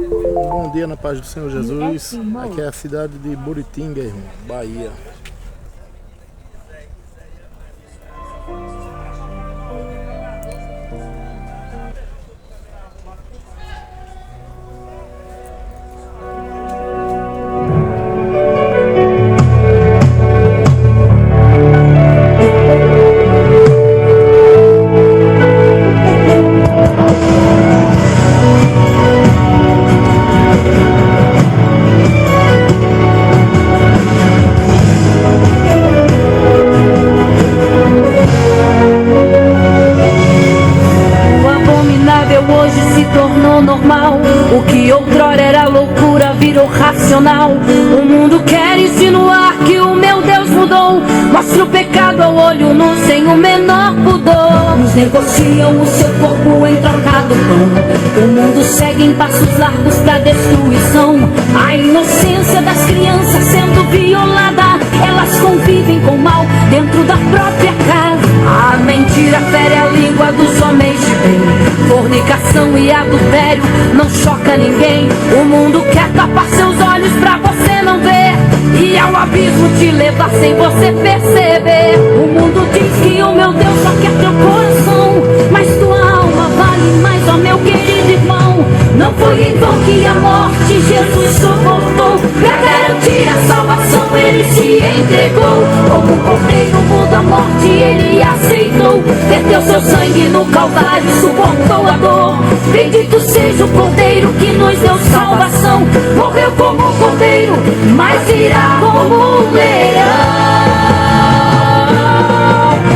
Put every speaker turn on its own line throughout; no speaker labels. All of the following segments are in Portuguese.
Bom dia na paz do Senhor Jesus. Aqui é a cidade de Buritinga, irmão, Bahia.
Normal, o que outrora era loucura virou racional. O mundo quer insinuar que o meu Deus mudou. Mostra o pecado ao olho nu sem o menor pudor. Uns negociam o seu corpo em troca do pão. O mundo segue em passos largos pra destruição. A inocência das crianças sendo violada, elas convivem com o mal dentro da própria casa. A mentira fere a língua dos homens de bem. Fornicação e adultério não choca ninguém. O mundo quer tapar seus olhos pra você não ver, e ao abismo te levar sem você perceber. O mundo diz que o meu Deus só quer teu coração, mas tua alma vale mais, ó meu querido irmão. Não foi em vão que a morte Jesus suportou. Pra garantir a salvação ele se entregou. Como um cordeiro mudo a morte ele aceitou. Verteu seu sangue no Calvário, suportou a dor. Bendito seja o cordeiro que nos deu salvação. Morreu como um cordeiro, mas virá como um leão.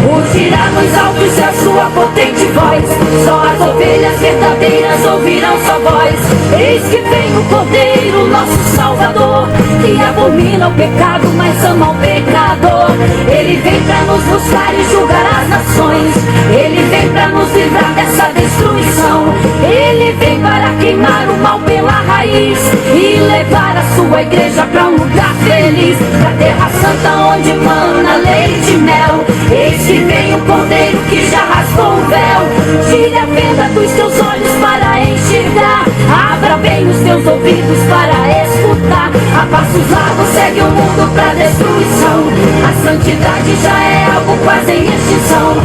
Rugirá nos altos a sua potente voz. Só as ovelhas verdadeiras ouvirão sua voz. Eis que vem o cordeiro, nosso Salvador, que abomina o pecado, mas ama o pecador. Ele vem pra nos buscar e julgar as nações. Ele vem pra nos livrar dessa destruição. Ele vem para queimar o mal pela raiz e levar a sua igreja pra um lugar feliz, pra terra santa onde mana leite e mel. Eis que vem o cordeiro que já rasgou o véu. Tire a venda dos teus olhos para enxergar. Abra bem os teus ouvidos para escutar. A passos largos segue o mundo pra destruição. A santidade já é algo quase em extinção.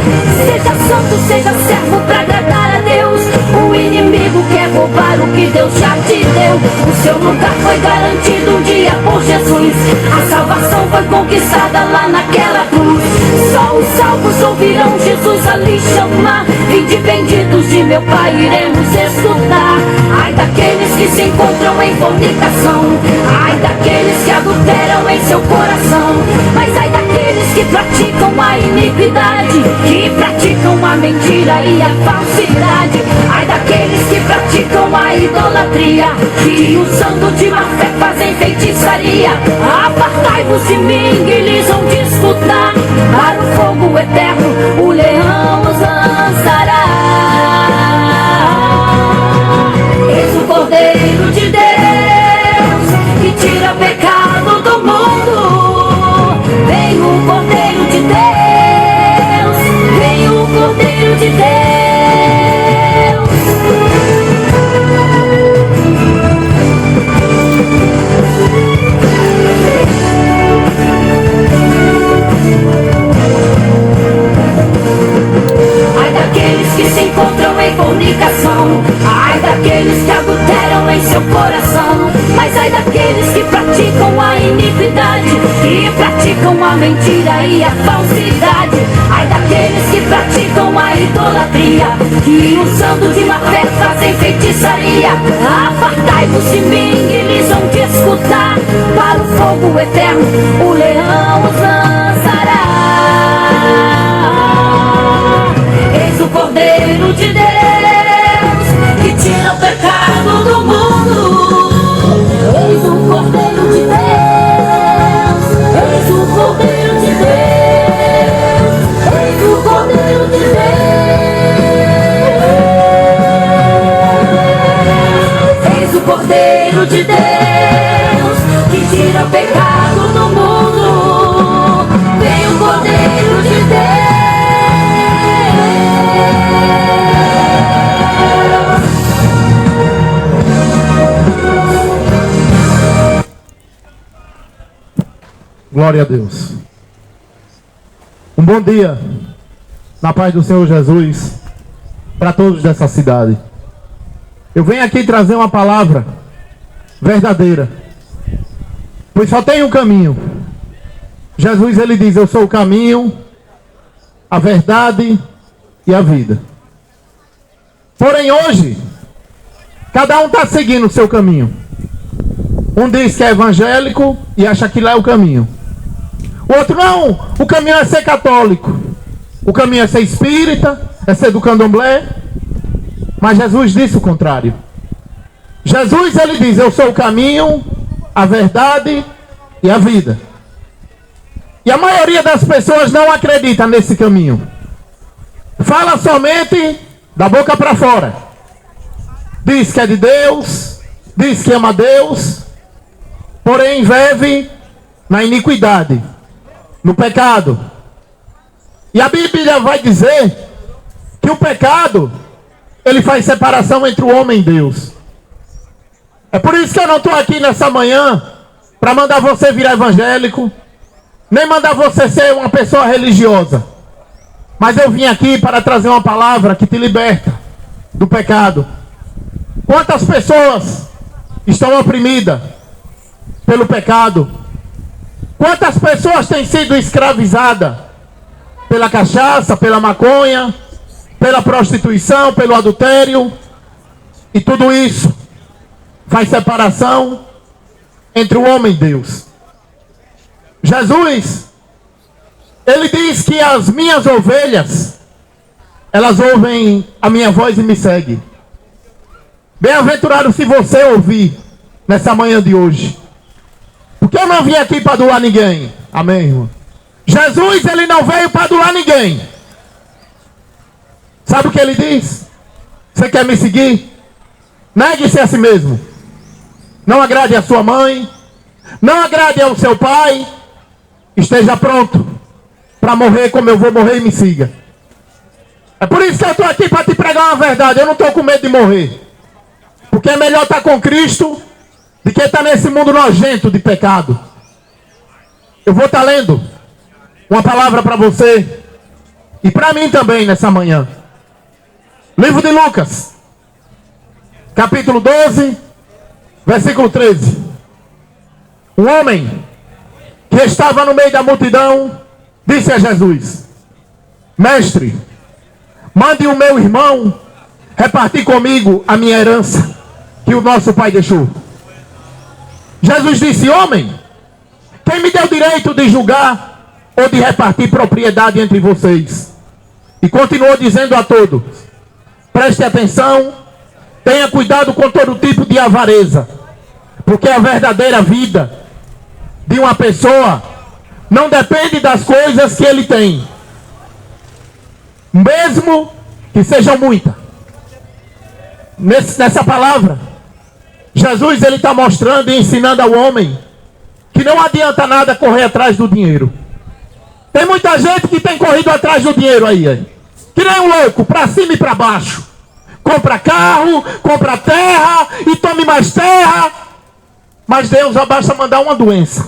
Seja santo, seja servo pra agradar a Deus. O inimigo quer roubar o que Deus já te deu. O seu lugar foi garantido um dia por Jesus. A salvação foi conquistada lá naquela cruz. Só os salvos ouvirão Jesus ali chamar. Vinde benditos de meu Pai, iremos escutar. Ai daqueles que se encontram em fornicação. Ai daqueles que adulteram em seu coração. Mas ai daqueles que praticam a iniquidade, que praticam a mentira e a falsidade. Ai daqueles que praticam a idolatria, que usando de má fé fazem feitiçaria. Apartai-vos de mim e lhes vão disputar. Para o fogo eterno o leão os lançará. Eis o Cordeiro de Deus que tira o pecado do mundo. Vem o Cordeiro de Deus, vem o Cordeiro de Deus. Ai daqueles que se encontram em fornicação. Ai daqueles que adulteram em seu coração. Mas ai daqueles que praticam a iniquidade, que praticam a mentira e a falsidade. Ai daqueles que praticam a idolatria, que usando de má fé fazem feitiçaria. Apartai-vos de mim e lhes vão te escutar. Para o fogo eterno o leão os lançará. Eis o Cordeiro de Deus que tira o pecado do mundo. Eis o Cordeiro de Deus, eis o Cordeiro de Deus, eis o Cordeiro de Deus. Eis o Cordeiro de Deus que tira o pecado do mundo. Vem o Cordeiro de Deus.
Glória a Deus. Um bom dia, na paz do Senhor Jesus, para todos dessa cidade. Eu venho aqui trazer uma palavra verdadeira, pois só tem um caminho. Jesus, ele diz: eu sou o caminho, a verdade e a vida. Porém hoje, cada um está seguindo o seu caminho. Um diz que é evangélico e acha que lá é o caminho. O outro não, o caminho é ser católico. O caminho é ser espírita, é ser do candomblé. Mas Jesus disse o contrário. Jesus, ele diz: eu sou o caminho, a verdade e a vida. E a maioria das pessoas não acredita nesse caminho. Fala somente da boca para fora. Diz que é de Deus, diz que ama Deus, porém vive na iniquidade, no pecado. E a Bíblia vai dizer que o pecado, ele faz separação entre o homem e Deus. É por isso que eu não estou aqui nessa manhã para mandar você virar evangélico, nem mandar você ser uma pessoa religiosa. Mas eu vim aqui para trazer uma palavra que te liberta do pecado. Quantas pessoas estão oprimidas pelo pecado? Quantas pessoas têm sido escravizadas pela cachaça, pela maconha, pela prostituição, pelo adultério? E tudo isso faz separação entre o homem e Deus. Jesus, ele diz que as minhas ovelhas, elas ouvem a minha voz e me seguem. Bem-aventurado se você ouvir nessa manhã de hoje. Porque eu não vim aqui para adular ninguém. Amém, irmão? Jesus, ele não veio para adular ninguém. Sabe o que ele diz? Você quer me seguir? Negue-se a si mesmo. Não agrade a sua mãe, não agrade ao seu pai. Esteja pronto para morrer como eu vou morrer e me siga. É por isso que eu estou aqui para te pregar uma verdade. Eu não estou com medo de morrer. Porque é melhor estar com Cristo do que estar nesse mundo nojento de pecado. Eu vou estar lendo uma palavra para você e para mim também nessa manhã. Livro de Lucas, capítulo 12, versículo 13. Um homem que estava no meio da multidão disse a Jesus: Mestre, mande o meu irmão repartir comigo a minha herança que o nosso pai deixou. Jesus disse: homem, quem me deu o direito de julgar ou de repartir propriedade entre vocês? E continuou dizendo a todos: preste atenção, tenha cuidado com todo tipo de avareza, porque a verdadeira vida de uma pessoa não depende das coisas que ele tem, mesmo que sejam muitas. Nessa palavra, Jesus, ele está mostrando e ensinando ao homem que não adianta nada correr atrás do dinheiro. Tem muita gente que tem corrido atrás do dinheiro aí. Que nem um louco, para cima e para baixo. Compra carro, compra terra e tome mais terra. Mas Deus já basta mandar uma doença.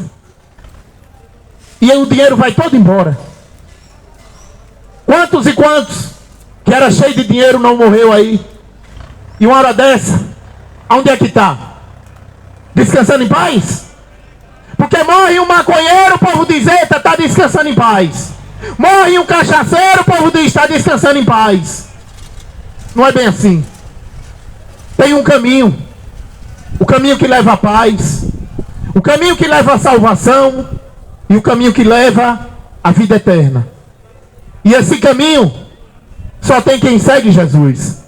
E aí o dinheiro vai todo embora. Quantos e quantos que era cheio de dinheiro não morreu aí? E uma hora dessa, aonde é que está? Descansando em paz? Porque morre um maconheiro, o povo diz: eita, está descansando em paz. Morre um cachaceiro, o povo diz: está descansando em paz. Não é bem assim. Tem um caminho. O caminho que leva à paz. O caminho que leva à salvação. E o caminho que leva à vida eterna. E esse caminho só tem quem segue Jesus.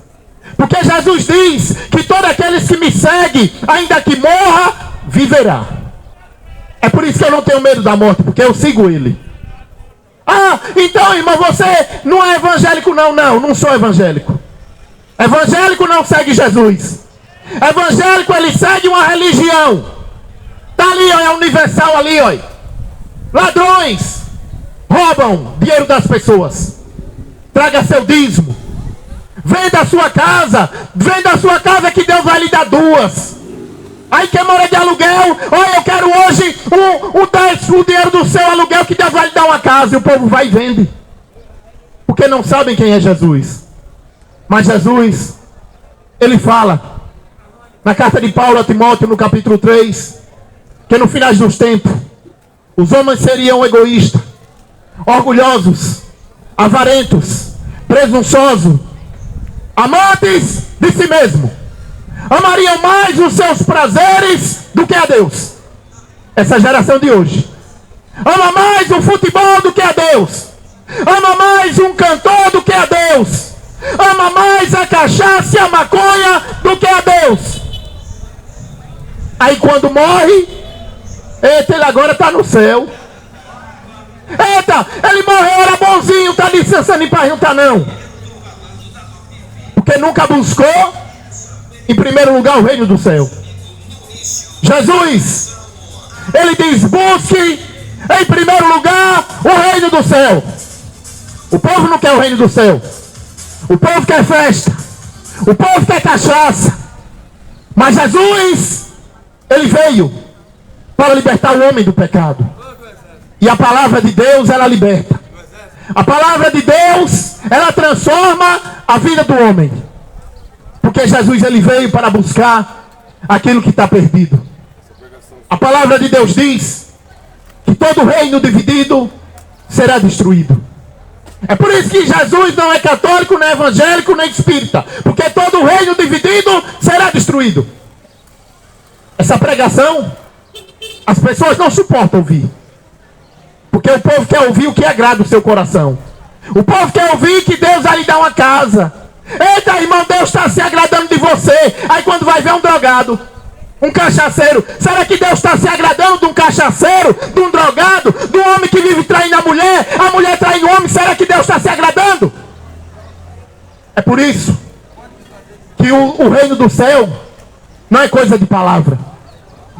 Porque Jesus diz que todos aqueles que me seguem, ainda que morra, viverá. É por isso que eu não tenho medo da morte, porque eu sigo ele. Ah, então, irmão, você não é evangélico? Não sou evangélico. Evangélico não segue Jesus. Evangélico, ele segue uma religião. Tá ali, ó, é universal ali, ó. Ladrões roubam dinheiro das pessoas. Traga seu dízimo. Venda a sua casa que Deus vai lhe dar duas. Aí quem mora de aluguel, olha, eu quero hoje o dinheiro do seu aluguel que Deus vai lhe dar uma casa. E o povo vai e vende. Porque não sabem quem é Jesus. Mas Jesus, ele fala, na carta de Paulo a Timóteo, no capítulo 3, que no final dos tempos, os homens seriam egoístas, orgulhosos, avarentos, presunçosos, amantes de si mesmo. Amariam mais os seus prazeres do que a Deus. Essa geração de hoje ama mais o futebol do que a Deus. Ama mais um cantor do que a Deus. Ama mais a cachaça e a maconha do que a Deus. Aí quando morre, eita, ele agora está no céu. Eita, ele morreu, era bonzinho, está descansando em paz, não está não. Porque nunca buscou, em primeiro lugar, o reino do céu. Jesus, ele diz, busque em primeiro lugar o reino do céu. O povo não quer o reino do céu. O povo quer festa. O povo quer cachaça. Mas Jesus, ele veio para libertar o homem do pecado. E a palavra de Deus, ela liberta. A palavra de Deus, ela transforma a vida do homem. Porque Jesus, ele veio para buscar aquilo que está perdido. A palavra de Deus diz que todo reino dividido será destruído. É por isso que Jesus não é católico, nem evangélico, nem espírita. Porque todo reino dividido será destruído. Essa pregação, as pessoas não suportam ouvir. Porque o povo quer ouvir o que agrada o seu coração. O povo quer ouvir que Deus vai lhe dar uma casa. Eita, irmão, Deus está se agradando de você. Aí quando vai ver um drogado, um cachaceiro, será que Deus está se agradando de um cachaceiro, de um drogado, de um homem que vive traindo a mulher traindo o homem? Será que Deus está se agradando? É por isso que o reino do céu não é coisa de palavra.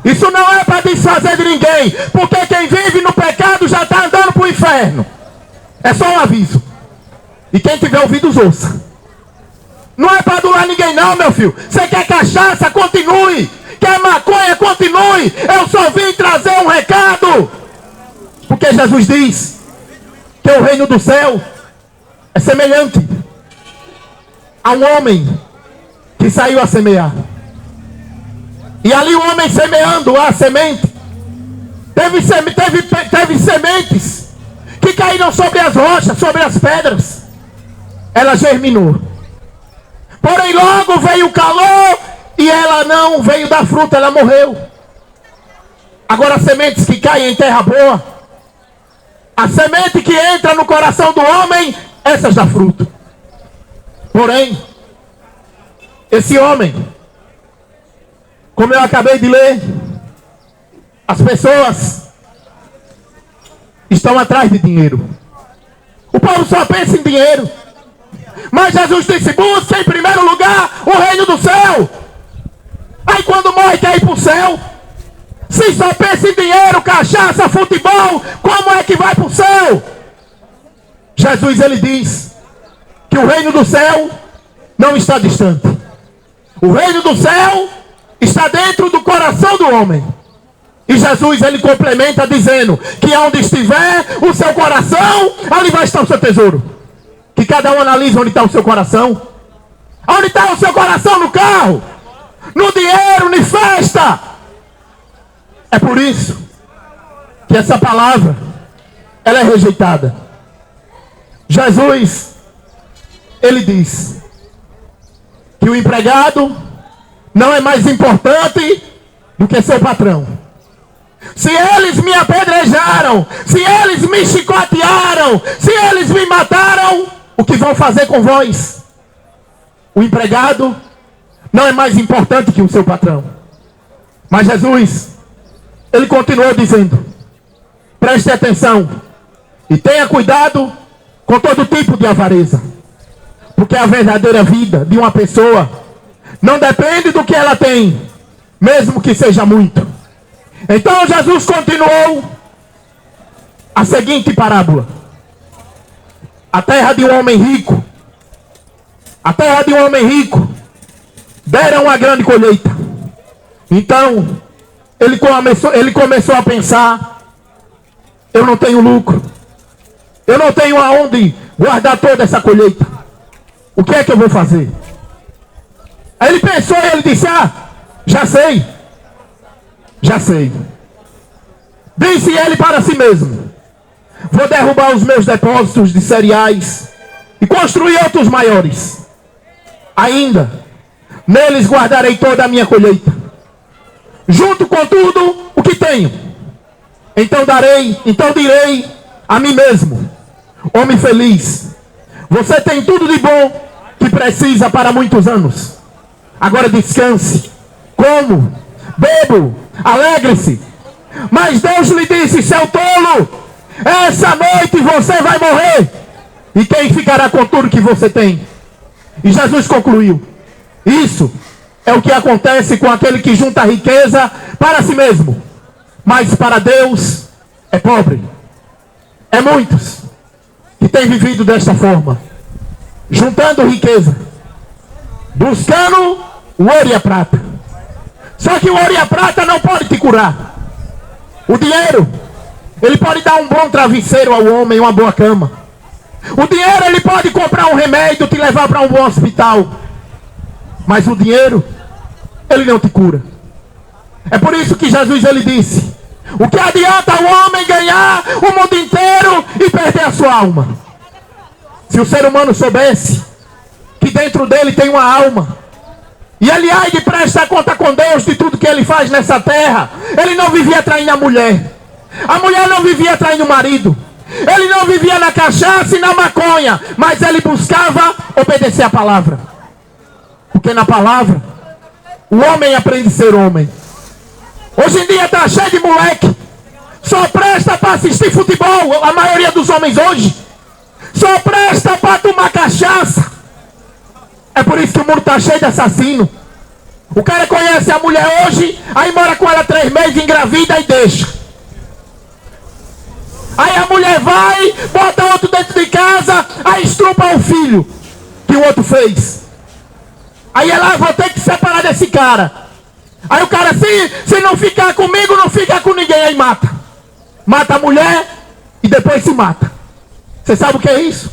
Isso não é para desfazer de ninguém, porque quem vive no pecado já está andando para o inferno. É só um aviso. E quem tiver ouvidos, ouça. Não é para adular ninguém não, meu filho. Você quer cachaça? Continue. Quer maconha? Continue. Eu só vim trazer um recado. Porque Jesus diz que o reino do céu é semelhante a um homem que saiu a semear. E ali o homem semeando a semente, teve sementes que caíram sobre as rochas, sobre as pedras. Ela germinou. Porém logo veio o calor e ela não veio dar fruta, ela morreu. Agora as sementes que caem em terra boa, a semente que entra no coração do homem, essas dá fruto. Porém, esse homem, como eu acabei de ler, as pessoas estão atrás de dinheiro. O povo só pensa em dinheiro. Mas Jesus disse, busca em primeiro lugar o reino do céu. Aí quando morre quer ir para o céu. Se só pensa em dinheiro, cachaça, futebol, como é que vai para o céu? Jesus, ele diz que o reino do céu não está distante. O reino do céu está dentro do coração do homem. E Jesus, ele complementa dizendo que onde estiver o seu coração, ali vai estar o seu tesouro. Que cada um analise onde está o seu coração. Onde está o seu coração? No carro, no dinheiro, na festa. É por isso que essa palavra, ela é rejeitada. Jesus, ele diz que o empregado não é mais importante do que seu patrão. Se eles me apedrejaram, se eles me chicotearam, se eles me mataram, o que vão fazer com vós? O empregado não é mais importante que o seu patrão. Mas Jesus, ele continuou dizendo, preste atenção e tenha cuidado com todo tipo de avareza. Porque a verdadeira vida de uma pessoa não depende do que ela tem, mesmo que seja muito. Então Jesus continuou a seguinte parábola. A terra de um homem rico, a terra de um homem rico, deram uma grande colheita. Então, ele começou a pensar: eu não tenho lucro, eu não tenho aonde guardar toda essa colheita. O que é que eu vou fazer? Aí ele pensou e ele disse: já sei. Disse ele para si mesmo: vou derrubar os meus depósitos de cereais e construir outros maiores. Ainda, neles guardarei toda a minha colheita, junto com tudo o que tenho. Então direi a mim mesmo: homem feliz, você tem tudo de bom que precisa para muitos anos. Agora descanse, como, bebo, alegre-se. Mas Deus lhe disse: seu tolo, essa noite você vai morrer. E quem ficará com tudo que você tem? E Jesus concluiu: isso é o que acontece com aquele que junta riqueza para si mesmo, mas para Deus é pobre. É muitos que têm vivido desta forma, juntando riqueza, buscando o ouro e a prata. Só que o ouro e a prata não pode te curar. O dinheiro, ele pode dar um bom travesseiro ao homem, uma boa cama. O dinheiro, ele pode comprar um remédio, te levar para um bom hospital. Mas o dinheiro, ele não te cura. É por isso que Jesus, ele disse: o que adianta o homem ganhar o mundo inteiro e perder a sua alma? Se o ser humano soubesse que dentro dele tem uma alma, e ele há de prestar conta com Deus de tudo que ele faz nessa terra, ele não vivia traindo a mulher não vivia traindo o marido, ele não vivia na cachaça e na maconha, mas ele buscava obedecer a palavra. Porque na palavra o homem aprende a ser homem. Hoje em dia está cheio de moleque, só presta para assistir futebol. A maioria dos homens hoje só presta para tomar cachaça. É por isso que o mundo está cheio de assassino. O cara conhece a mulher hoje, aí mora com ela 3 meses, engravida e deixa. Aí a mulher vai, bota outro dentro de casa, aí estrupa o filho que o outro fez. Aí ela: vou ter que separar desse cara. Aí o cara: se não ficar comigo, não fica com ninguém. Aí mata a mulher e depois se mata. Você sabe o que é isso?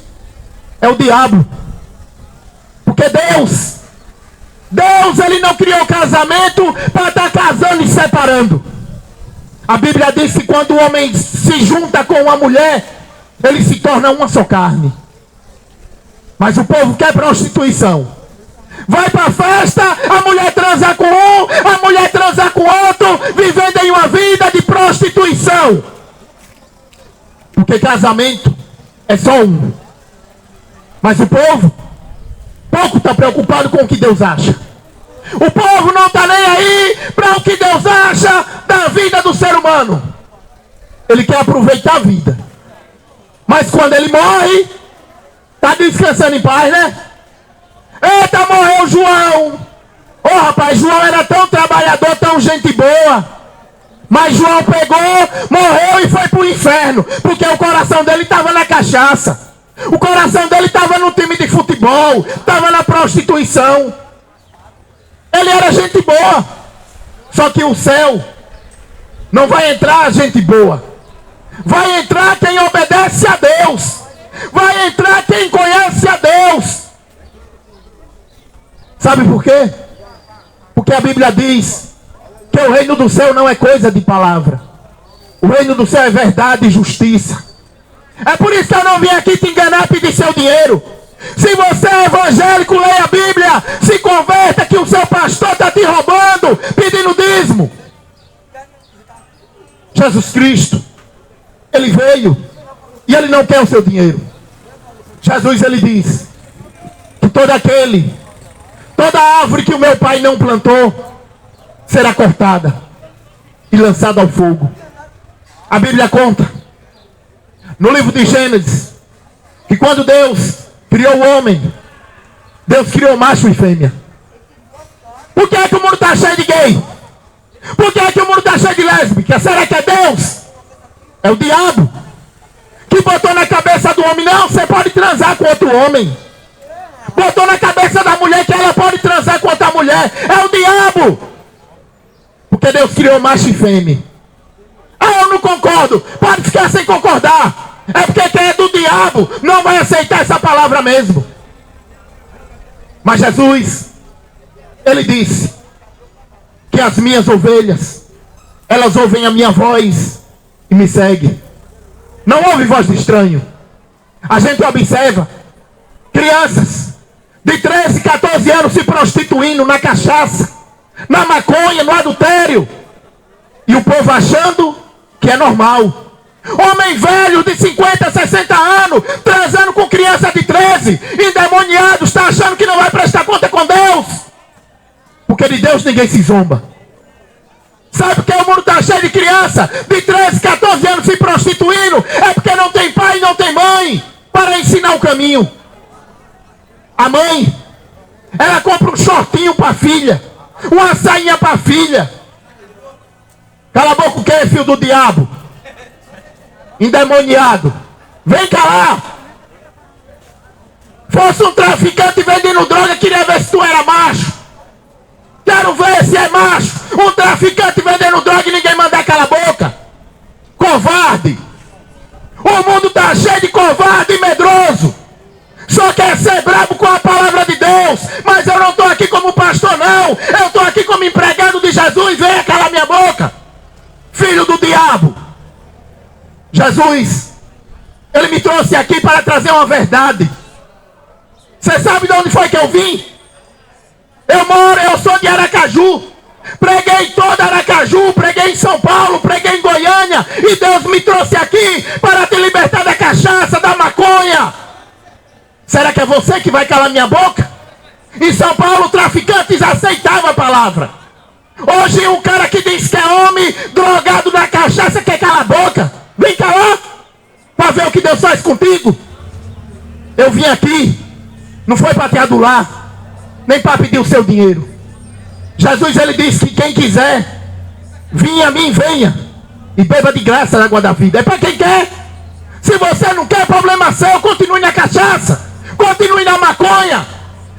É o diabo. Porque Deus, ele não criou casamento para estar casando e separando. A Bíblia diz que quando o homem se junta com uma mulher, ele se torna uma só carne. Mas o povo quer prostituição. Vai para a festa, a mulher transa com um, a mulher transa com outro, vivendo em uma vida de prostituição. Porque casamento é só um. Mas o povo pouco está preocupado com o que Deus acha. O povo não está nem aí para o que Deus acha da vida do ser humano. Ele quer aproveitar a vida. Mas quando ele morre, está descansando em paz, né? Eita, morreu João. Ô rapaz, João era tão trabalhador, tão gente boa. Mas João pegou, morreu e foi para o inferno. Porque o coração dele estava na cachaça. O coração dele estava no time de futebol, estava na prostituição. Ele era gente boa. Só que o céu não vai entrar gente boa. Vai entrar quem obedece a Deus. Vai entrar quem conhece a Deus. Sabe por quê? Porque a Bíblia diz que o reino do céu não é coisa de palavra. O reino do céu é verdade e justiça. É por isso que eu não vim aqui te enganar, pedir seu dinheiro. Se você é evangélico, leia a Bíblia, se converta, que o seu pastor está te roubando, pedindo dízimo. Jesus Cristo, ele veio e ele não quer o seu dinheiro. Jesus, ele diz que toda árvore que o meu pai não plantou será cortada e lançada ao fogo. A Bíblia conta no livro de Gênesis que quando Deus criou o homem, Deus criou macho e fêmea. Por que é que o mundo está cheio de gay? Por que é que o mundo está cheio de lésbica? Será que é Deus? É o diabo que botou na cabeça do homem: não, você pode transar com outro homem. Botou na cabeça da mulher que ela pode transar com outra mulher. É o diabo. Porque Deus criou macho e fêmea. Ah, eu não concordo. Pode ficar sem concordar. É porque quem é do diabo não vai aceitar essa palavra mesmo. Mas Jesus, ele disse que as minhas ovelhas, elas ouvem a minha voz e me seguem. Não ouve voz de estranho. A gente observa crianças de 13, 14 anos se prostituindo na cachaça, na maconha, no adultério. E o povo achando que é normal. Homem velho de 50, 60 anos, transando com criança de 13, endemoniado, está achando que não vai prestar conta com Deus. Porque de Deus ninguém se zomba. Sabe por que o mundo está cheio de criança de 13, 14 anos se prostituindo? É porque não tem pai e não tem mãe para ensinar o caminho. A mãe, ela compra um shortinho para a filha, uma sainha para a filha. Cala a boca, o que é filho do diabo? Endemoniado. Vem cá lá. Fosse um traficante vendendo droga, queria ver se tu era macho. Quero ver se é macho. Um traficante vendendo droga e ninguém manda calar a boca. Covarde. O mundo está cheio de covarde e medroso. Só quer ser brabo com a palavra de Deus. Mas eu não estou aqui como pastor, não. Eu estou aqui como empregado de Jesus. Venha calar minha boca, filho do diabo. Jesus, ele me trouxe aqui para trazer uma verdade. Você sabe de onde foi que eu vim? Eu sou de Aracaju. Preguei toda Aracaju, preguei em São Paulo, preguei em Goiânia. E Deus me trouxe aqui para te libertar da cachaça, da maconha. Será que é você que vai calar minha boca? Em São Paulo, traficantes aceitavam a palavra. Hoje um cara que diz que é homem, drogado na cachaça, quer calar a boca. Vem calar, para ver o que Deus faz contigo. Eu vim aqui, não foi para te adular, nem para pedir o seu dinheiro. Jesus, ele disse que quem quiser, vinha a mim, venha, e beba de graça a água da vida. É para quem quer. Se você não quer, problema seu, continue na cachaça, continue na maconha.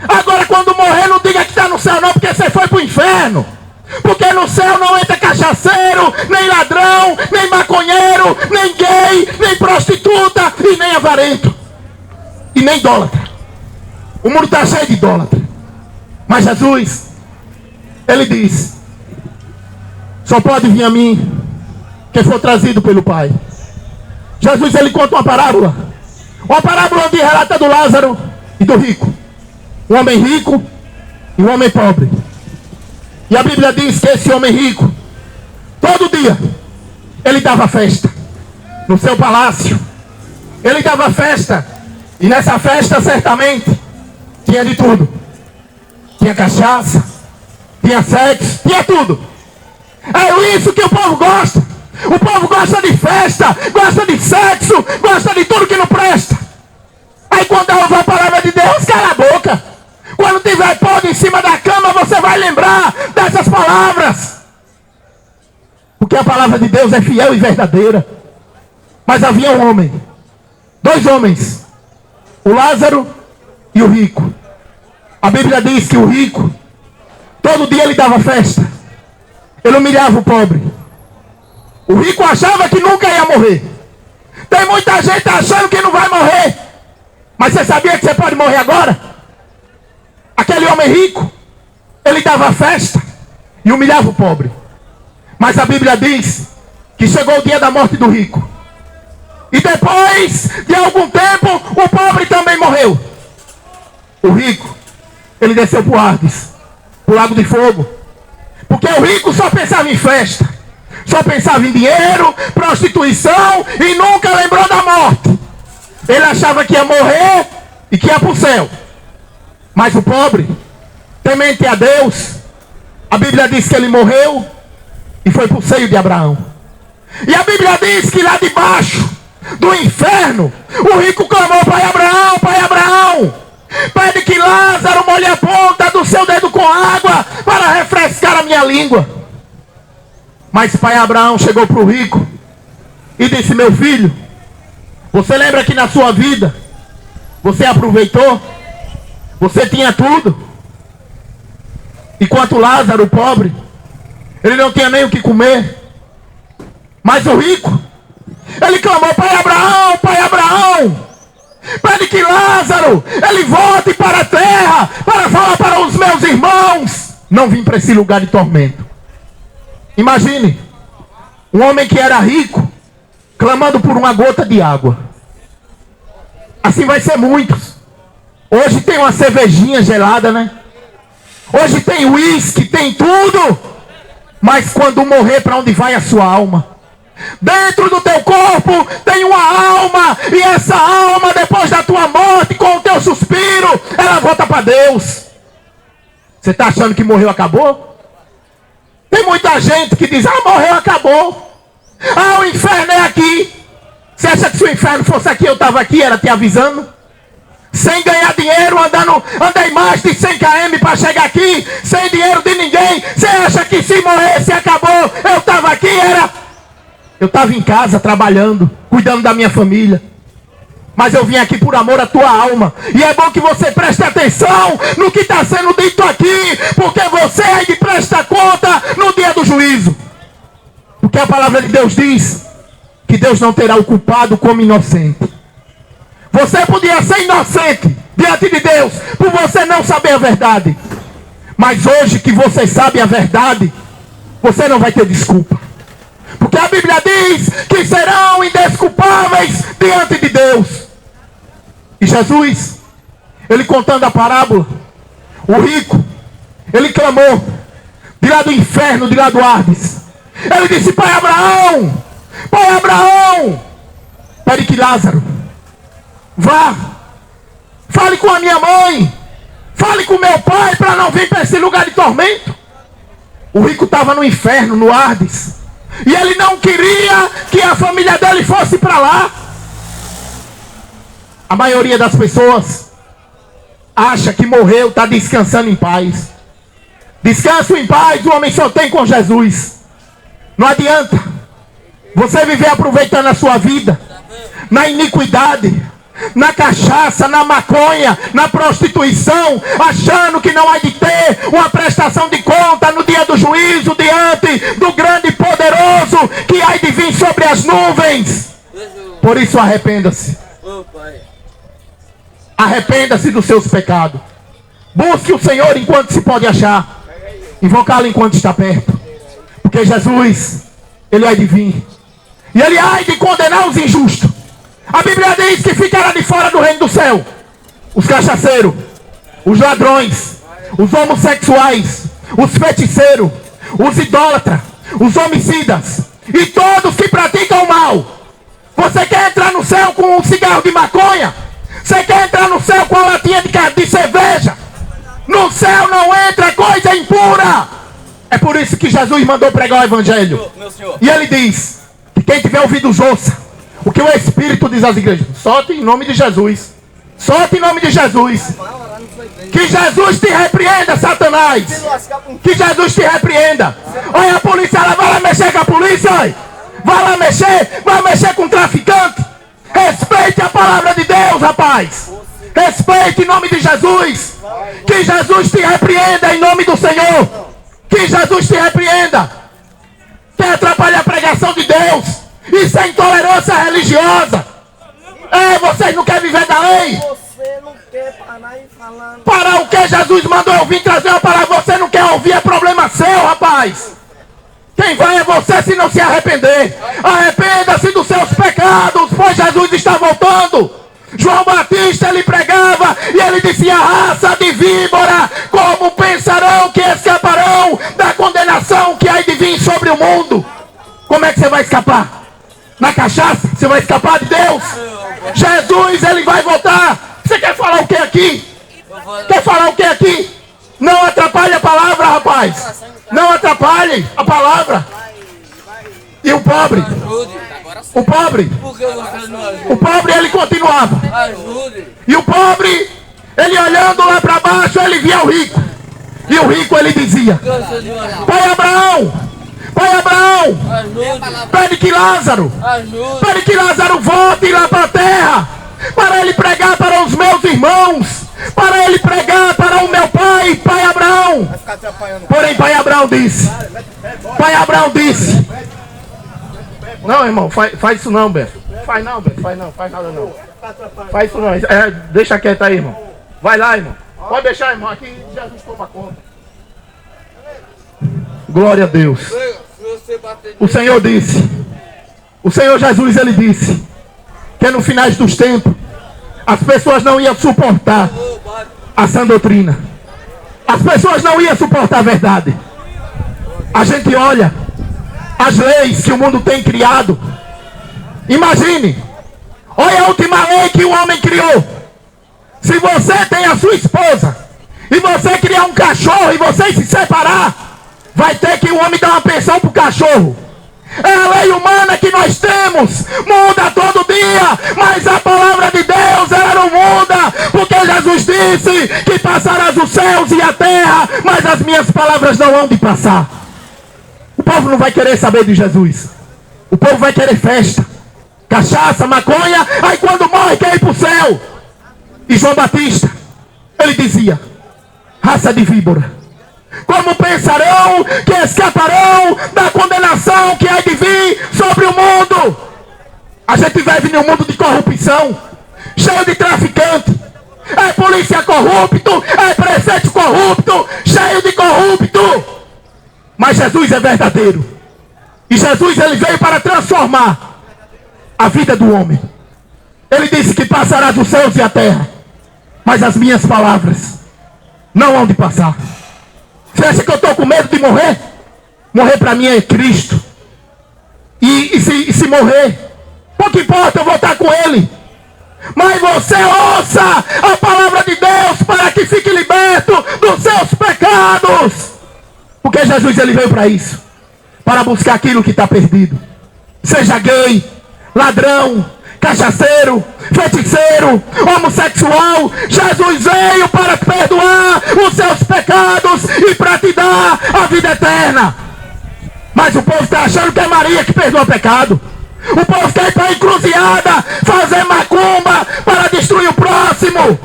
Agora quando morrer, não diga que está no céu não, porque você foi para o inferno. Porque no céu não entra cachaceiro, nem ladrão, nem maconheiro, nem gay, nem prostituta e nem avarento. E nem idólatra. O mundo está cheio de idólatra. Mas Jesus, ele diz: só pode vir a mim quem for trazido pelo Pai. Jesus, ele conta uma parábola. Uma parábola onde relata do Lázaro e do rico. Um homem rico e um homem pobre. E a Bíblia diz que esse homem rico, todo dia, ele dava festa no seu palácio. Ele dava festa. E nessa festa, certamente, tinha de tudo. Tinha cachaça, tinha sexo, tinha tudo. É isso que o povo gosta. O povo gosta de festa, gosta de sexo, gosta de tudo que não presta. Aí quando ouve a palavra de Deus, cala a boca. Quando tiver podre em cima da cama, você vai lembrar dessas palavras. Porque a palavra de Deus é fiel e verdadeira. Mas havia um homem, dois homens, o Lázaro e o rico. A Bíblia diz que o rico, todo dia ele dava festa. Ele humilhava o pobre. O rico achava que nunca ia morrer. Tem muita gente achando que não vai morrer. Mas você sabia que você pode morrer agora? Aquele homem rico, ele dava festa e humilhava o pobre. Mas a Bíblia diz que chegou o dia da morte do rico. E depois de algum tempo, o pobre também morreu. O rico, ele desceu para o Hades, para o lago de fogo. Porque o rico só pensava em festa, só pensava em dinheiro, prostituição e nunca lembrou da morte. Ele achava que ia morrer e que ia para o céu. Mas o pobre, temente a Deus, a Bíblia diz que ele morreu e foi para o seio de Abraão. E a Bíblia diz que lá debaixo do inferno, o rico clamou: Pai Abraão, pede que Lázaro molhe a ponta do seu dedo com água para refrescar a minha língua. Mas Pai Abraão chegou para o rico e disse: meu filho, você lembra que na sua vida você aproveitou? Você tinha tudo. Enquanto Lázaro, o pobre, Ele não tinha nem o que comer. Mas o rico, ele clamou: Pai Abraão, pede que Lázaro, ele volte para a terra, para falar para os meus irmãos, não vim para esse lugar de tormento. Imagine, um homem que era rico, clamando por uma gota de água. Assim vai ser muitos. Hoje tem uma cervejinha gelada, né? Hoje tem uísque, tem tudo. Mas quando morrer, para onde vai a sua alma? Dentro do teu corpo tem uma alma. E essa alma, depois da tua morte, com o teu suspiro, ela volta para Deus. Você está achando que morreu, acabou? Tem muita gente que diz: morreu, acabou. O inferno é aqui. Você acha que se o inferno fosse aqui, eu estava aqui, era te avisando? Sem ganhar dinheiro, andei mais de 100 km para chegar aqui, sem dinheiro de ninguém. Você acha que se morresse, acabou? Eu estava aqui, eu estava em casa trabalhando, cuidando da minha família. Mas eu vim aqui por amor à tua alma. E é bom que você preste atenção no que está sendo dito aqui, porque você é que presta conta no dia do juízo. Porque a palavra de Deus diz que Deus não terá o culpado como inocente. Você podia ser inocente diante de Deus por você não saber a verdade. Mas hoje que você sabe a verdade, você não vai ter desculpa. Porque a Bíblia diz que serão indesculpáveis diante de Deus. E Jesus, ele contando a parábola, o rico, ele clamou de lá do inferno, de lá do Hades. Ele disse: Pai Abraão, pede que Lázaro vá, fale com a minha mãe, fale com meu pai, para não vir para esse lugar de tormento. O rico estava no inferno, no Hades, e ele não queria que a família dele fosse para lá. A maioria das pessoas acha que morreu, está descansando em paz. Descanso em paz o homem só tem com Jesus. Não adianta você viver aproveitando a sua vida na iniquidade, na cachaça, na maconha, na prostituição, achando que não há de ter uma prestação de conta no dia do juízo, diante do grande e poderoso que há de vir sobre as nuvens. Por isso arrependa-se. Arrependa-se dos seus pecados. Busque o Senhor enquanto se pode achar. Invocá-lo enquanto está perto. Porque Jesus, ele há de vir. E ele há de condenar os injustos. A Bíblia diz que ficará de fora do reino do céu os cachaceiros, os ladrões, os homossexuais, os feiticeiros, os idólatras, os homicidas e todos que praticam o mal. Você quer entrar no céu com um cigarro de maconha? Você quer entrar no céu com uma latinha de cerveja? No céu não entra coisa impura. É por isso que Jesus mandou pregar o evangelho. E ele diz que quem tiver ouvidos ouça o que o Espírito diz às igrejas. Solte em nome de Jesus. Solte em nome de Jesus. Que Jesus te repreenda, Satanás. Que Jesus te repreenda. Olha a polícia, ela vai lá mexer com a polícia. Olha. Vai mexer com o traficante. Respeite a palavra de Deus, rapaz. Respeite em nome de Jesus. Que Jesus te repreenda em nome do Senhor. Que Jesus te repreenda. Quer atrapalhar a pregação de Deus? Isso é intolerância religiosa. Vocês não querem viver da lei?
Você não quer parar e falando.
Para o que Jesus mandou eu vim trazer uma palavra? Você não quer ouvir, é problema seu, rapaz. Quem vai é você se não se arrepender. Arrependa-se dos seus pecados, pois Jesus está voltando. João Batista, ele pregava e ele dizia: raça de víbora, como pensarão que escaparão da condenação que há de vir sobre o mundo? Como é que você vai escapar? Na cachaça? Você vai escapar de Deus? Jesus, ele vai voltar. Você quer falar o que aqui? Quer falar o que aqui? Não atrapalhe a palavra, rapaz. Não atrapalhe a palavra. E o pobre? O pobre? O pobre, ele continuava. E o pobre, ele olhando lá para baixo, ele via o rico. E o rico, ele dizia: Pai Abraão, pede que Lázaro volte lá para a terra, para ele pregar para os meus irmãos, para ele pregar para o meu pai Abraão. Porém, pai Abraão disse: Pai Abraão disse. Não, irmão, faz isso não, Beto. Faz não, Beto, faz nada não. Faz isso não, deixa quieto aí, irmão. Vai lá, irmão. Pode deixar, irmão, aqui Jesus toma conta. Glória a Deus. O Senhor disse, o Senhor Jesus, ele disse que no final dos tempos as pessoas não iam suportar a sã doutrina. As pessoas não iam suportar a verdade. A gente olha as leis que o mundo tem criado. Imagine, olha a última lei que o homem criou. Se você tem a sua esposa e você criar um cachorro e vocês se separar, vai ter que o homem dar uma pensão pro cachorro. É a lei humana que nós temos, muda todo dia, mas a palavra de Deus ela não muda, porque Jesus disse que passarás os céus e a terra, mas as minhas palavras não hão de passar. O povo não vai querer saber de Jesus. O povo vai querer festa, cachaça, maconha, aí quando morre quer ir pro céu. E João Batista, ele dizia, raça de víbora, como pensarão que escaparão da condenação que há de vir sobre o mundo? A gente vive num mundo de corrupção, cheio de traficante. É polícia corrupto, é prefeito corrupto, cheio de corrupto. Mas Jesus é verdadeiro. E Jesus ele veio para transformar a vida do homem. Ele disse que passará dos céus e a terra, mas as minhas palavras não hão de passar. Você acha que eu estou com medo de morrer? Morrer para mim é Cristo. E se morrer, pouco importa, eu vou estar com Ele. Mas você ouça a palavra de Deus para que fique liberto dos seus pecados. Porque Jesus ele veio para isso, para buscar aquilo que está perdido. Seja gay, ladrão, cachaceiro, feiticeiro, homossexual, Jesus veio para perdoar os seus pecados e para te dar a vida eterna. Mas o povo está achando que é Maria que perdoa pecado. O povo quer ir para a encruzilhada, fazer macumba para destruir o próximo.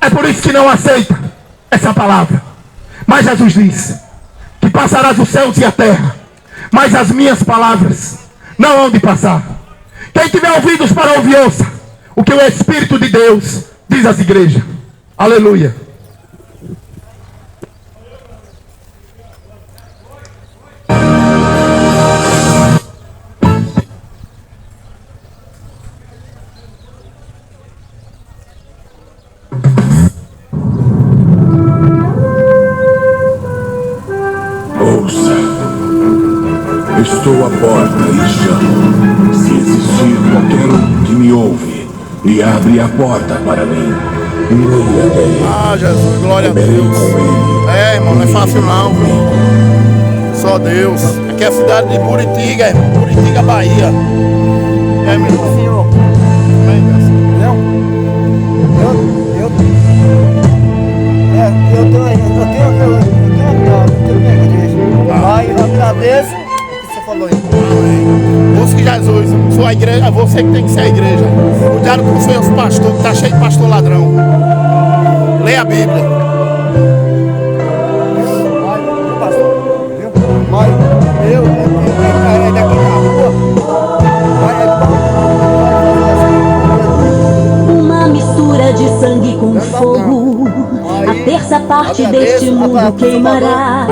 É por isso que não aceita essa palavra. Mas Jesus disse que passarás os céus e a terra, mas as minhas palavras não hão de passar. Quem tiver ouvidos para ouvir, ouça o que o Espírito de Deus diz às igrejas. Aleluia.
Ouça, estou à porta e chamo. Se existir qualquer um que me ouve e abre a porta para mim, irei até ele.
Ah, Jesus, glória a
Comerei
Deus.
com ele.
É, irmão, não é fácil não, viu? Só Deus. Aqui é a cidade de Buritiga, irmão. Buritiga, Bahia. É, meu irmão.
Senhor,
Amém, Deus.
não? Eu tenho minha igreja. Pai, eu agradeço o que você falou aí.
Amém. Busque Jesus. Sua igreja, você que tem que ser a igreja. Cuidado com os seus pastores, que está cheio de pastor ladrão. Leia a Bíblia.
Pai, pastor, viu? Pai, eu é daqui na rua. Pai,
Uma mistura de sangue com fogo. A terça parte deste mundo queimará.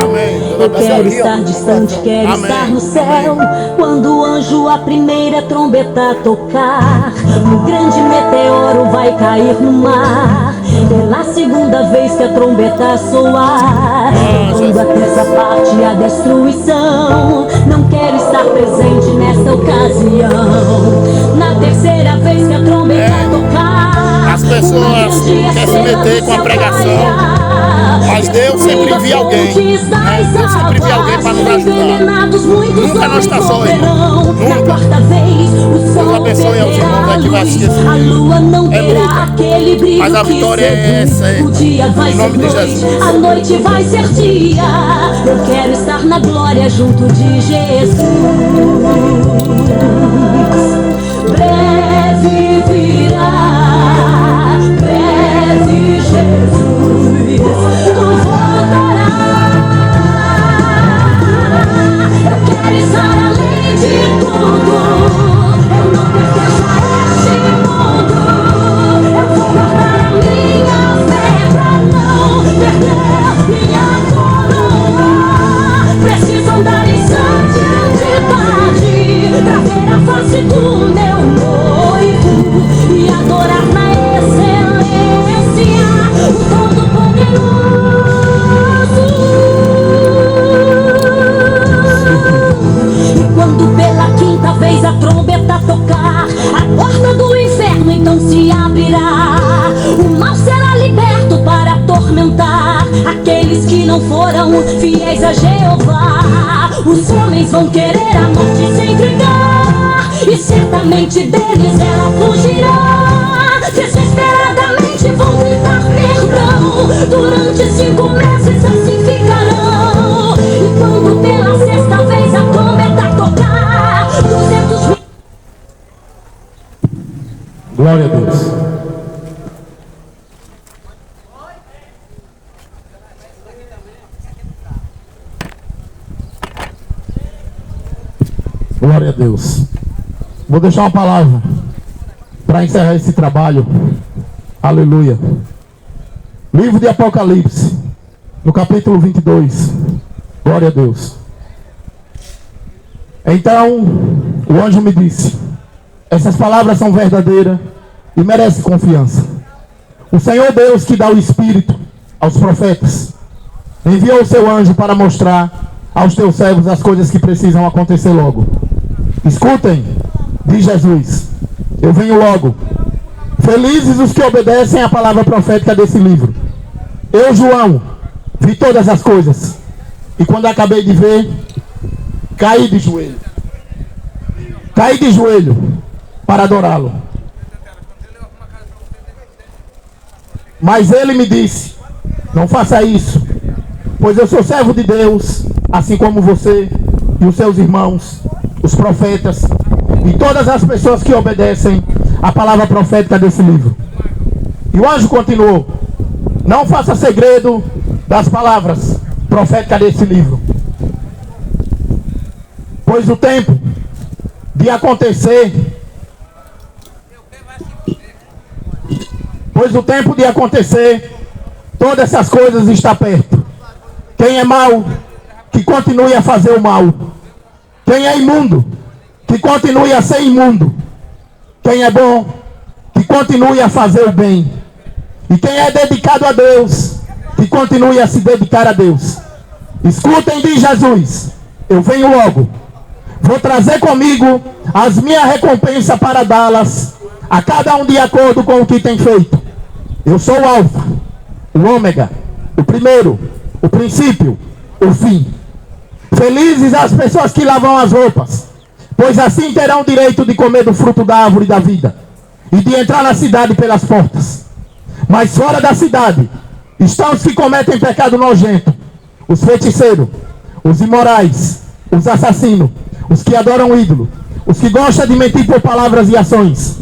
Eu quero estar distante, quero estar no céu. Quando o anjo a primeira trombeta tocar, um grande meteoro vai cair no mar. Pela segunda vez que a trombeta soar, quando a terça parte a destruição, não quero estar presente nesta ocasião. Na terceira vez que a trombeta tocar,
As pessoas querem se meter com a pregação, mas Deus sempre envia alguém. Deus sempre envia alguém para nos ajudar. Nunca nós está só, irmão. Nunca. Deus abençoe aos irmãos aí que vai assistir esse vídeo. É luta, mas a vitória é essa, em nome de Jesus.
A noite vai ser dia. Eu quero estar na glória junto de Jesus. Breve virá, breve Jesus voltará. não foram fiéis a Jeová. Os homens vão querer a morte se entregar, e certamente deles ela fugirá. Desesperadamente vão gritar perdão, durante 5 meses assim ficarão. E quando pela 6ª vez a trombeta tocar, 200 mil...
Glória a Deus. Glória a Deus. Vou deixar uma palavra para encerrar esse trabalho. Aleluia. Livro de Apocalipse, no capítulo 22. Glória a Deus. Então o anjo me disse: essas palavras são verdadeiras e merecem confiança. O Senhor Deus, que dá o Espírito aos profetas, enviou o seu anjo para mostrar aos teus servos as coisas que precisam acontecer logo. Escutem, diz Jesus, eu venho logo. Felizes os que obedecem à palavra profética desse livro. Eu, João, vi todas as coisas, e quando acabei de ver, caí de joelho. Caí de joelho para adorá-lo. Mas ele me disse: não faça isso, pois eu sou servo de Deus, assim como você e os seus irmãos, os profetas, e todas as pessoas que obedecem à palavra profética desse livro. E o anjo continuou: não faça segredo das palavras proféticas desse livro, pois o tempo de acontecer todas essas coisas está perto. Quem é mau, que continue a fazer o mal. Quem é imundo, que continue a ser imundo. Quem é bom, que continue a fazer o bem. E quem é dedicado a Deus, que continue a se dedicar a Deus. Escutem, diz Jesus, eu venho logo. Vou trazer comigo as minhas recompensas para dá-las a cada um de acordo com o que tem feito. Eu sou o Alfa, o Ômega, o primeiro, o princípio, o fim. Felizes as pessoas que lavam as roupas, pois assim terão direito de comer do fruto da árvore da vida e de entrar na cidade pelas portas. Mas fora da cidade estão os que cometem pecado nojento, os feiticeiros, os imorais, os assassinos, os que adoram ídolo, os que gostam de mentir por palavras e ações.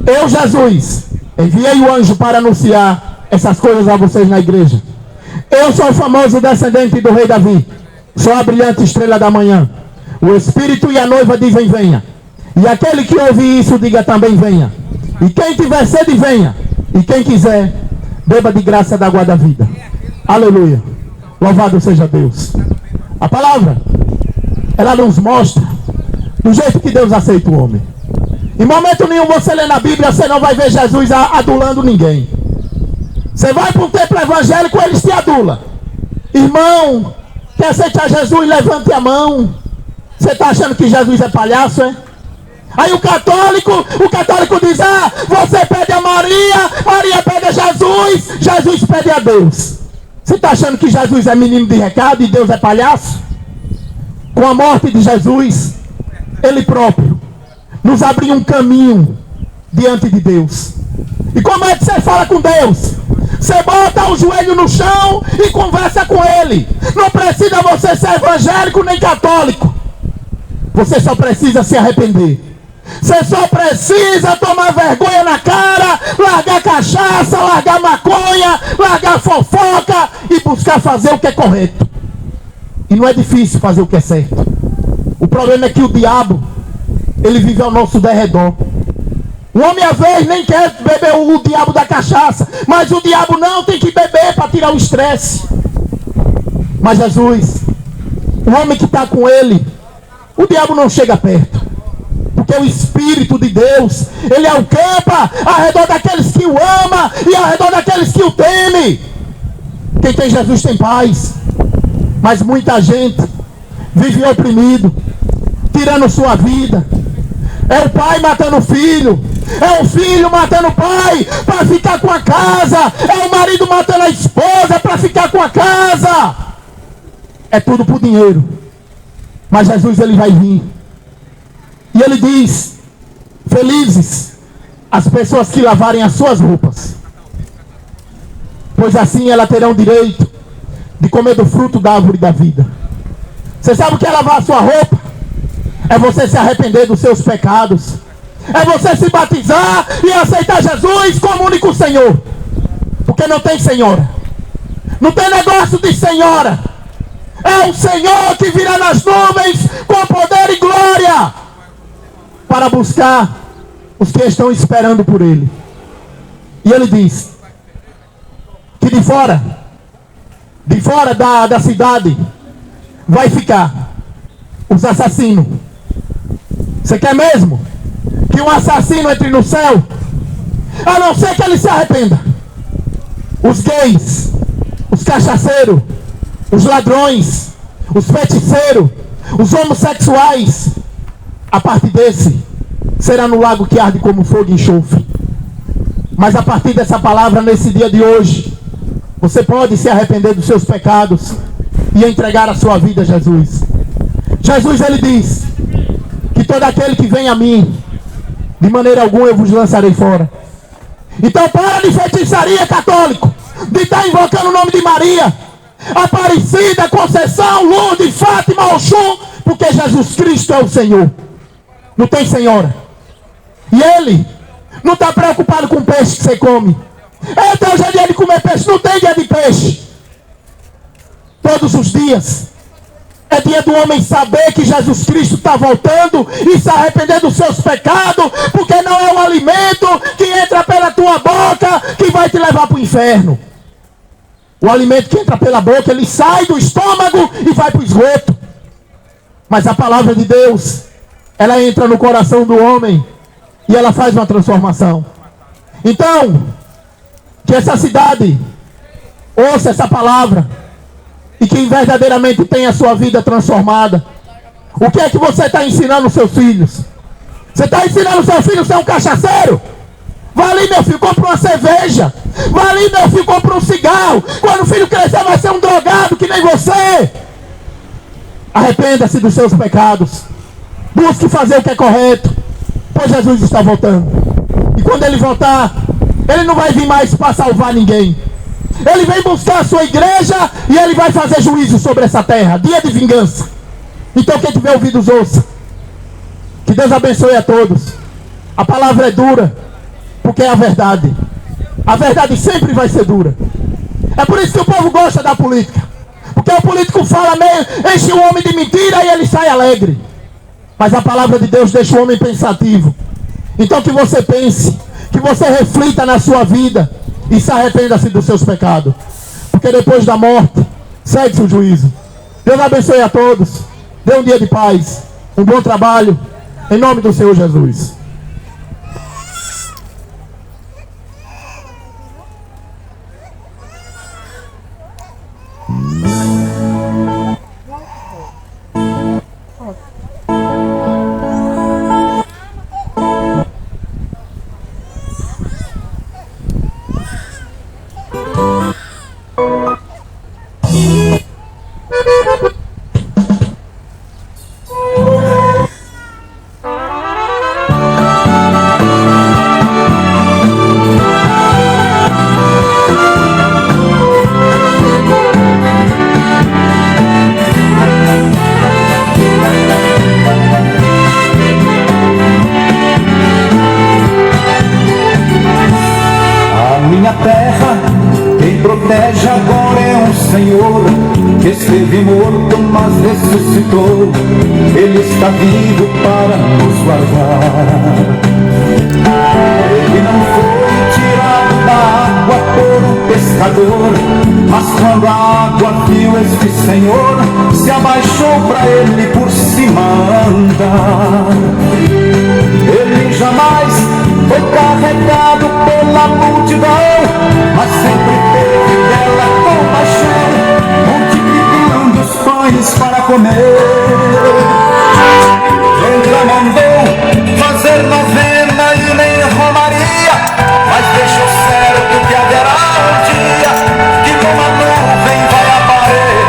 Eu, Jesus, enviei o anjo para anunciar essas coisas a vocês na igreja. Eu sou o famoso descendente do rei Davi, sou a brilhante estrela da manhã. O Espírito e a noiva dizem venha, e aquele que ouve isso diga também venha. E quem tiver sede venha, e quem quiser beba de graça da água da vida. Aleluia, louvado seja Deus. A palavra, ela nos mostra do jeito que Deus aceita o homem. Em momento nenhum você lê na Bíblia, você não vai ver Jesus adulando ninguém. Você vai para um templo evangélico, eles te adulam. Irmão, quer aceitar Jesus? Levante a mão. Você está achando que Jesus é palhaço, é? Aí o católico diz: ah, você pede a Maria, Maria pede a Jesus, Jesus pede a Deus. Você está achando que Jesus é menino de recado e Deus é palhaço? Com a morte de Jesus, Ele próprio nos abriu um caminho diante de Deus. E como é que você fala com Deus? Você bota o joelho no chão e conversa com Ele. Não precisa você ser evangélico nem católico. Você só precisa se arrepender. Você só precisa tomar vergonha na cara, largar cachaça, largar maconha, largar fofoca e buscar fazer o que é correto. E não é difícil fazer o que é certo. O problema é que o diabo, ele vive ao nosso derredor. O homem às vezes nem quer beber o diabo da cachaça, mas o diabo não tem que beber para tirar o estresse. Mas Jesus, o homem que está com ele, o diabo não chega perto. Porque o Espírito de Deus, ele acampa ao redor daqueles que o amam e ao redor daqueles que o temem. Quem tem Jesus tem paz. Mas muita gente vive oprimido, tirando sua vida. É o pai matando o filho, é o filho matando o pai para ficar com a casa, é o marido matando a esposa para ficar com a casa. é tudo por dinheiro. Mas Jesus, ele vai vir. E ele diz: felizes as pessoas que lavarem as suas roupas, pois assim elas terão direito de comer do fruto da árvore da vida. Você sabe o que é lavar a sua roupa? É você se arrepender dos seus pecados. É você se batizar e aceitar Jesus como único Senhor. Porque não tem senhora. Não tem negócio de senhora. É o Senhor que virá nas nuvens com poder e glória para buscar os que estão esperando por Ele. E Ele diz que de fora da cidade vai ficar os assassinos. Você quer mesmo que um assassino entre no céu? A não ser que ele se arrependa. Os gays, os cachaceiros, os ladrões, os feiticeiros, os homossexuais, a parte desse será no lago que arde como fogo e enxofre. Mas a partir dessa palavra, nesse dia de hoje, você pode se arrepender dos seus pecados e entregar a sua vida a Jesus. Jesus, ele diz que todo aquele que vem a mim, de maneira alguma eu vos lançarei fora. Então para de feitiçaria, católico, de estar invocando o nome de Maria, Aparecida, Conceição, Lourdes, Fátima, Oxum, porque Jesus Cristo é o Senhor. Não tem senhora. E Ele não está preocupado com o peixe que você come. Então hoje é dia de comer peixe. Não tem dia de peixe. Todos os dias é dia do homem saber que Jesus Cristo está voltando e se arrepender dos seus pecados, porque não é um alimento que entra pela tua boca que vai te levar para o inferno. O alimento que entra pela boca, ele sai do estômago e vai para o esgoto. Mas a palavra de Deus, ela entra no coração do homem e ela faz uma transformação. Então, que essa cidade ouça essa palavra e que verdadeiramente tenha a sua vida transformada. O que é que você está ensinando os seus filhos? Você está ensinando o seu filho a ser um cachaceiro? Vai ali, meu filho, compra uma cerveja. Vai ali, meu filho, compra um cigarro. Quando o filho crescer vai ser um drogado que nem você. Arrependa-se dos seus pecados. Busque fazer o que é correto, pois Jesus está voltando. E quando Ele voltar, Ele não vai vir mais para salvar ninguém. Ele vem buscar a sua igreja e Ele vai fazer juízo sobre essa terra. Dia de vingança. Então quem tiver ouvidos ouça. Que Deus abençoe a todos. A palavra é dura, porque é a verdade. A verdade sempre vai ser dura. É por isso que o povo gosta da política. Porque o político fala meio, enche o homem de mentira e ele sai alegre. Mas a palavra de Deus deixa o homem pensativo. Então que você pense, que você reflita na sua vida e se arrependa-se dos seus pecados. Porque depois da morte, segue-se o juízo. Deus abençoe a todos. Dê um dia de paz, um bom trabalho, em nome do Senhor Jesus.
Esteve morto, mas ressuscitou. Ele está vivo para nos guardar. Ele não foi tirado da água por um pescador, mas quando a água viu este Senhor, se abaixou para ele por cima andar. Ele jamais foi carregado pela multidão, mas sempre teve dela compaixão, multiplicando os pães para comer. Nunca mandou fazer novena e nem romaria, mas deixou certo que haverá um dia que numa nuvem vai aparecer.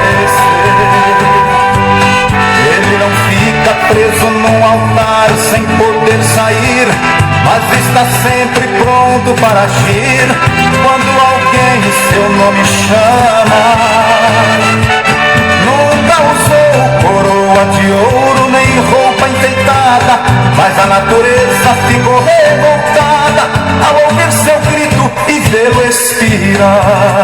seu nome chama. Nunca usou coroa de ouro nem roupa enfeitada, mas a natureza ficou revoltada ao ouvir seu grito e vê-lo expirar.